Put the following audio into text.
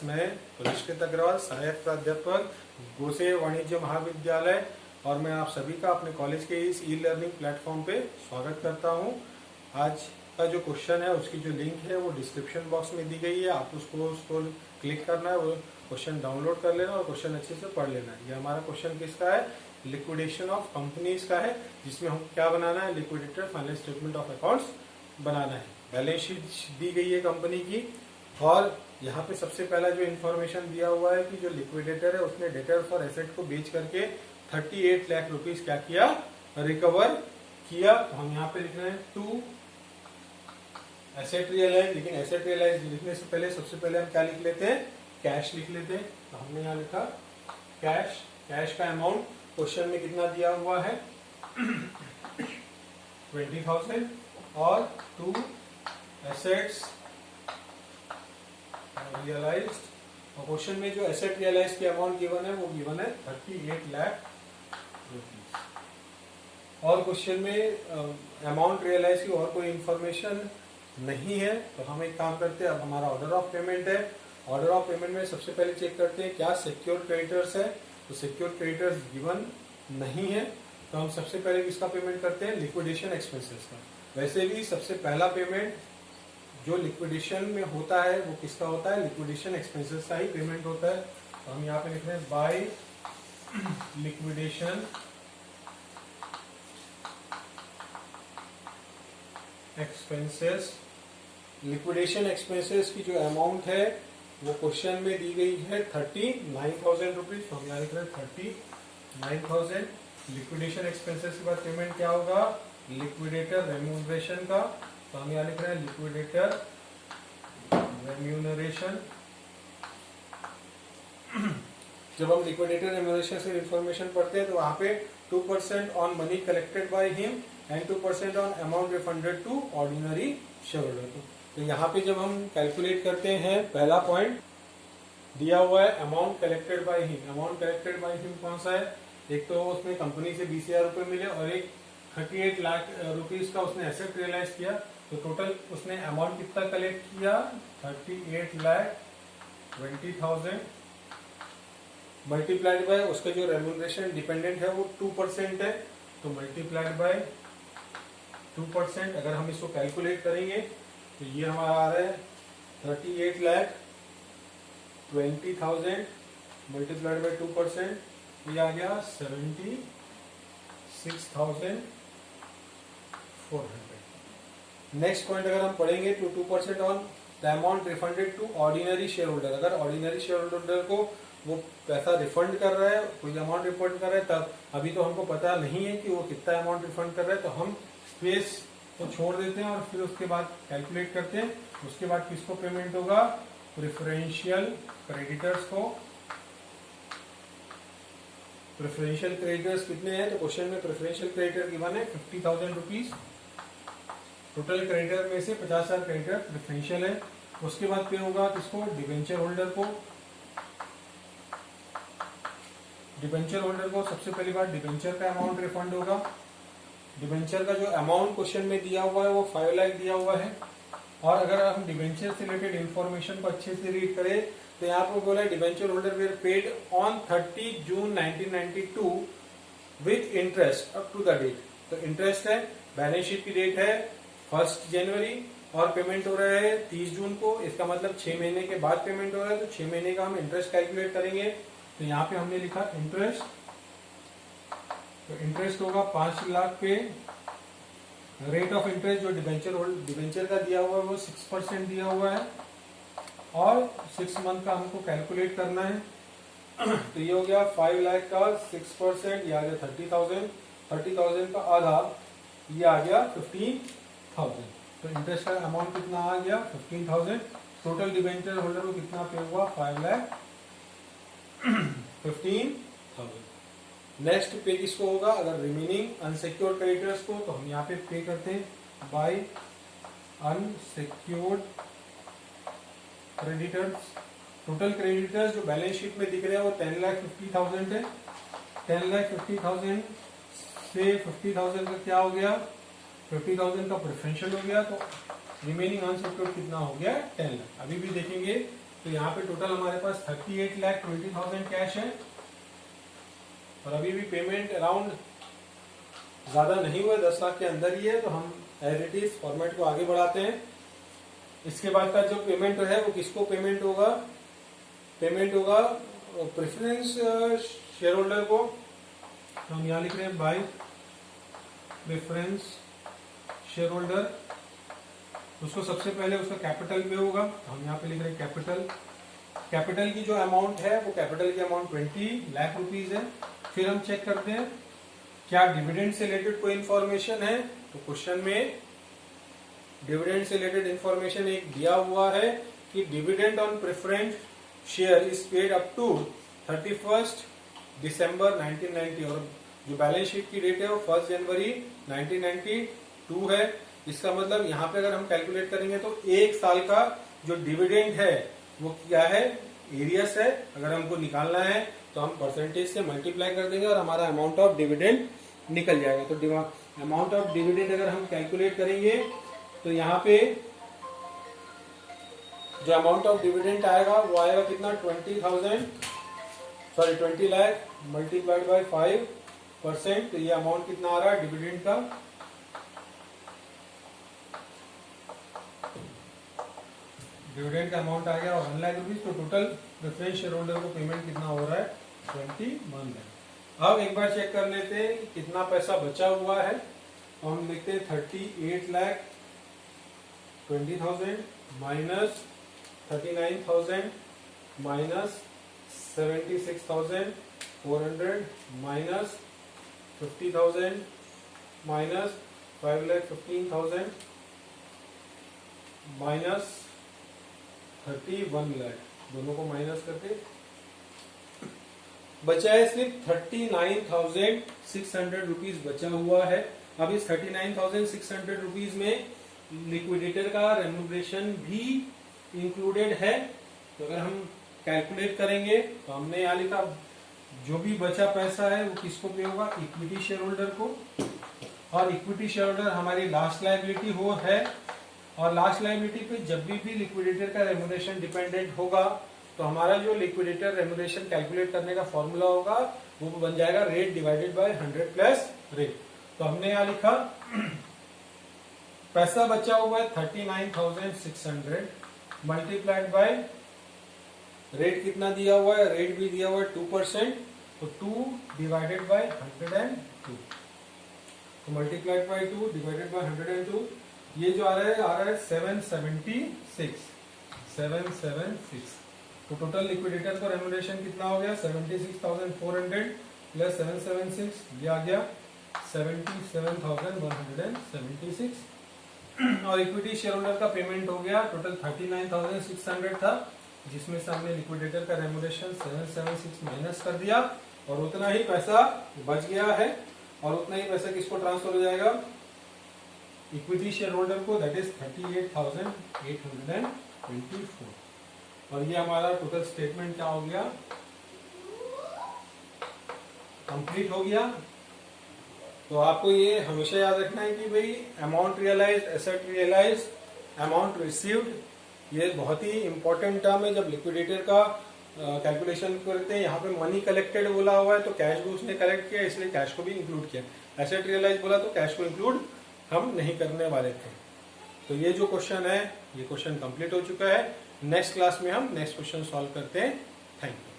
मैं पुरस्कृत अग्रवाल, सहायक प्राध्यापक, गोसे वाणिज्य महाविद्यालय, और मैं आप सभी का अपने कॉलेज के इस ई लर्निंग प्लेटफॉर्म पे स्वागत करता हूं। आज का जो क्वेश्चन है उसकी जो लिंक है वो डिस्क्रिप्शन बॉक्स में दी गई है, आप उसको क्लिक करना है, वो क्वेश्चन डाउनलोड कर लेना और क्वेश्चन अच्छे से पढ़ लेना है। ये हमारा क्वेश्चन किसका है? लिक्विडेशन ऑफ कंपनीज का है, जिसमें हम क्या बनाना है? Liquidator final statement of accounts बनाना है। बैलेंस शीट दी गई है कंपनी की, और यहाँ पे सबसे पहला जो इन्फॉर्मेशन दिया हुआ है कि जो लिक्विडेटर है उसने डेटर्स और एसेट को बेच करके 38 लाख रुपीस क्या किया? रिकवर किया। तो हम यहाँ पे लिख रहे हैं टू एसेट रियलाइज, लेकिन एसेट रियलाइज लिखने से पहले सबसे पहले हम क्या लिख लेते हैं? कैश लिख लेते हैं। तो हमने यहाँ लिखा कैश। कैश का अमाउंट क्वेश्चन में कितना दिया हुआ है? 20,000। और टू एसेट्स रियलाइज्ड, और क्वेश्चन में जो एसेट रियलाइज की अमाउंट गिवन है वो गिवन है 38 लाख रुपीस। और क्वेश्चन में अमाउंट रियलाइज की और कोई इंफॉर्मेशन नहीं है। तो हम एक काम करते हैं, अब हमारा ऑर्डर ऑफ पेमेंट है। ऑर्डर ऑफ पेमेंट में सबसे पहले चेक करते हैं क्या सिक्योर क्रेडिटर्स है। तो सिक्योर क्रेडिटर्स गिवन नहीं है, तो हम सबसे पहले किसका पेमेंट करते हैं? लिक्विडेशन एक्सपेंसेस का। वैसे भी सबसे पहला पेमेंट जो लिक्विडेशन में होता है वो किसका होता है? लिक्विडेशन एक्सपेंसेस का ही पेमेंट होता है। तो हम यहाँ पे लिख रहे हैं by liquidation expenses. Liquidation expenses की जो अमाउंट है वो क्वेश्चन में दी गई है 39,000 रुपीज। तो हम यहाँ लिख रहे हैं 39,000। लिक्विडेशन एक्सपेंसेस के बाद पेमेंट क्या होगा? लिक्विडेटर रेम्यूनरेशन का। तो हम यहाँ लिख रहे हैं लिक्विडेटर रेम्यूनरेशन। जब हम लिक्विडेटर रेम्यूनरेशन से इंफॉर्मेशन पढ़ते हैं तो वहां पे 2% on money collected by him and 2% on amount refunded to ordinary shareholder. तो यहाँ पे जब हम कैलकुलेट करते हैं, पहला पॉइंट दिया हुआ है amount collected by him. Amount collected by him कौन सा है? एक तो उसने कंपनी से 20,000 रुपए मिले, और एक 38 लाख रुपीस का उसने एसेट रियलाइज किया। तो टोटल उसने अमाउंट कितना कलेक्ट किया? 38,20,000 मल्टीप्लाइड बाय उसका जो रेम्यूनरेशन डिपेंडेंट है वो 2% है, तो मल्टीप्लाइड बाय 2%। अगर हम इसको कैलकुलेट करेंगे तो ये हमारा आ रहा है 38,20,000 मल्टीप्लाइड बाय 2%, ये आ गया 76,400। नेक्स्ट पॉइंट अगर हम पढ़ेंगे तो 2% on the amount refunded to ordinary shareholder. अगर ऑर्डिनरी शेयर होल्डर को वो पैसा रिफंड कर रहा है, कोई अमाउंट रिफंड कर रहा है, तब अभी तो हमको पता नहीं है कि वो कितना अमाउंट रिफंड कर रहा है, तो हम स्पेस को छोड़ देते हैं और फिर उसके बाद कैलकुलेट करते हैं। उसके बाद किसको पेमेंट होगा? प्रेफरेंशियल क्रेडिटर्स को। प्रेफरेंशियल क्रेडिटर्स कितने हैं? तो क्वेश्चन में प्रेफरेंशियल क्रेडिटर गिवन है 50,000 रुपीज। टोटल क्रेडिटर में से 50,000 क्रेडिटर प्रेफरेंशियल है। उसके बाद पे होगा किसको? डिबेंचर होल्डर को। डिबेंचर होल्डर को सबसे पहली बार डिबेंचर का अमाउंट रिफंड होगा। डिबेंचर का जो अमाउंट क्वेश्चन में दिया हुआ है वो 5 लाख दिया हुआ है। और अगर हम डिबेंचर से रिलेटेड इंफॉर्मेशन को अच्छे से रीड करें तो यहाँ पर बोला है debenture holder were paid on 30 June 1992 with interest up to the date. तो इंटरेस्ट है, बैलेंस शीट की डेट है 1 जनवरी और पेमेंट हो रहा है 30 जून को। इसका मतलब 6 महीने के बाद पेमेंट हो रहा है, तो 6 महीने का हम इंटरेस्ट कैलकुलेट करेंगे। तो यहाँ पे हमने लिखा इंटरेस्ट, तो इंटरेस्ट होगा 5 लाख पे। रेट ऑफ इंटरेस्ट जो डिबेंचर का दिया हुआ है वो 6% दिया हुआ है, और 6 मंथ का हमको कैलकुलेट करना है। तो ये हो गया 5 लाख का 6%, ये आ गया 30,000। 30,000 का आधा ये आ गया 15,000। तो इंटरेस्ट का अमाउंट कितना आ गया? 15,000। टोटल डिबेंचर होल्डर को कितना पे हुआ? 5,15,000। नेक्स्ट पे किसको होगा? अगर रिमेनिंग अनसिक्योर्ड क्रेडिटर्स को, तो हम यहाँ पे पे करते हैं by unsecured creditors. Total creditors जो बैलेंस शीट में दिख रहे हैं वो 10,50,000 है। 10,50,000 से 50,000 का क्या हो गया? 50,000 का प्रेफरेंशियल हो गया, तो रिमेनिंग अनसिक्योर्ड कितना हो गया? 10 लाख। अभी भी देखेंगे तो यहाँ पे टोटल हमारे पास 38,20,000 कैश है और अभी भी पेमेंट अराउंड ज्यादा नहीं हुआ, 10 लाख के अंदर ही है, तो हम एज इट इज फॉर्मेट को आगे बढ़ाते हैं। इसके बाद का जो पेमेंट है वो किसको पेमेंट होगा? पेमेंट होगा प्रेफरेंस शेयर होल्डर को। तो हम यहाँ लिख रहे हैं बाय प्रेफरेंस शेयर होल्डर, उसको सबसे पहले उसका कैपिटल पे होगा, तो हम यहाँ पे लिख रहे हैं कैपिटल। कैपिटल की जो अमाउंट है वो कैपिटल की अमाउंट 20 लाख रुपीज है। फिर हम चेक करते हैं क्या डिविडेंड से रिलेटेड कोई इंफॉर्मेशन है, तो क्वेश्चन में डिविडेंड से रिलेटेड इंफॉर्मेशन एक दिया हुआ है कि dividend on preference share is paid up to 31 December 1990 और जो बैलेंस शीट की डेट है वो 1 जनवरी 1992 है। इसका मतलब यहाँ पे अगर हम कैलकुलेट करेंगे तो एक साल का जो डिविडेंड है वो क्या है? एरियस है। अगर हमको निकालना है तो हम परसेंटेज से मल्टीप्लाई कर देंगे और हमारा अमाउंट ऑफ डिविडेंड निकल जाएगा। तो अमाउंट ऑफ डिविडेंड अगर हम कैलकुलेट करेंगे तो यहाँ पे जो अमाउंट ऑफ डिविडेंड आएगा वो आएगा कितना? 20 लाख मल्टीप्लाइड बाय 5%। तो ये अमाउंट कितना आ रहा है डिविडेंड का? डिविडेंड का अमाउंट आ गया 1 लाख रुपीज। तो टोटल प्रेफरेंस शेयर होल्डर को पेमेंट कितना हो रहा है? 21 लाख। अब एक बार चेक कर लेते हैं कि कितना पैसा बचा हुआ है। तो हम लिखते हैं 38,20,000 minus 39,000 minus 76,400 minus 50,000 minus 5,15,000 minus 31 lakh, दोनों को माइनस करके बचा है सिर्फ 39,600 रुपीज बचा हुआ है। अब इस 39,600 रुपीज में लिक्विडेटर का रेम्यूनरेशन भी इंक्लूडेड है। तो अगर हम कैलकुलेट करेंगे तो हमने यहाँ लिखा जो भी बचा पैसा है वो किसको पे होगा? इक्विटी शेयर होल्डर को। और इक्विटी शेयर होल्डर हमारी लास्ट लायबिलिटी हो है और लास्ट लायबिलिटी पे जब भी लिक्विडेटर का रेम्यूनरेशन डिपेंडेंट होगा तो हमारा जो लिक्विडेटर रेम्यूनरेशन कैलकुलेट करने का फॉर्मूला होगा वो बन जाएगा rate divided by 100 plus rate. तो हमने यहाँ लिखा पैसा बचा हुआ है 39,600 मल्टीप्लाइड बाय रेट कितना दिया हुआ है? रेट भी दिया हुआ है 2%, तो 2 डिवाइडेड बाय 102, तो मल्टीप्लाइड बाय 2 डिवाइडेड बाय 102, ये जो आ रहा है 776। तो टोटल लिक्विडेटर का रेम्यूनरेशन कितना हो गया? 76,400 प्लस 776, ये आ गया 77,176। और इक्विटी शेयर होल्डर का पेमेंट हो गया टोटल 39,600 था, जिसमें से हमने लिक्विडेटर का रेम्यूनरेशन 776 माइनस कर दिया और उतना ही पैसा बच गया है। और उतना ही पैसा किसको ट्रांसफर हो जाएगा? इक्विटी शेयर होल्डर को, दैट इज 38,824। और ये हमारा टोटल स्टेटमेंट क्या हो गया? कंप्लीट हो गया। तो आपको ये हमेशा याद रखना है कि भाई amount realise, asset realise, amount received, ये बहुत ही इंपॉर्टेंट टर्म है जब लिक्विडेटर का कैलकुलेशन करते हैं। यहाँ पे मनी कलेक्टेड बोला हुआ है तो कैश भी उसने कलेक्ट किया, इसलिए कैश को भी इंक्लूड किया। एसेट रियलाइज बोला तो कैश को इंक्लूड हम नहीं करने वाले थे। तो ये जो क्वेश्चन है ये क्वेश्चन कंप्लीट हो चुका है। नेक्स्ट क्लास में हम नेक्स्ट क्वेश्चन सॉल्व करते हैं। Thank you.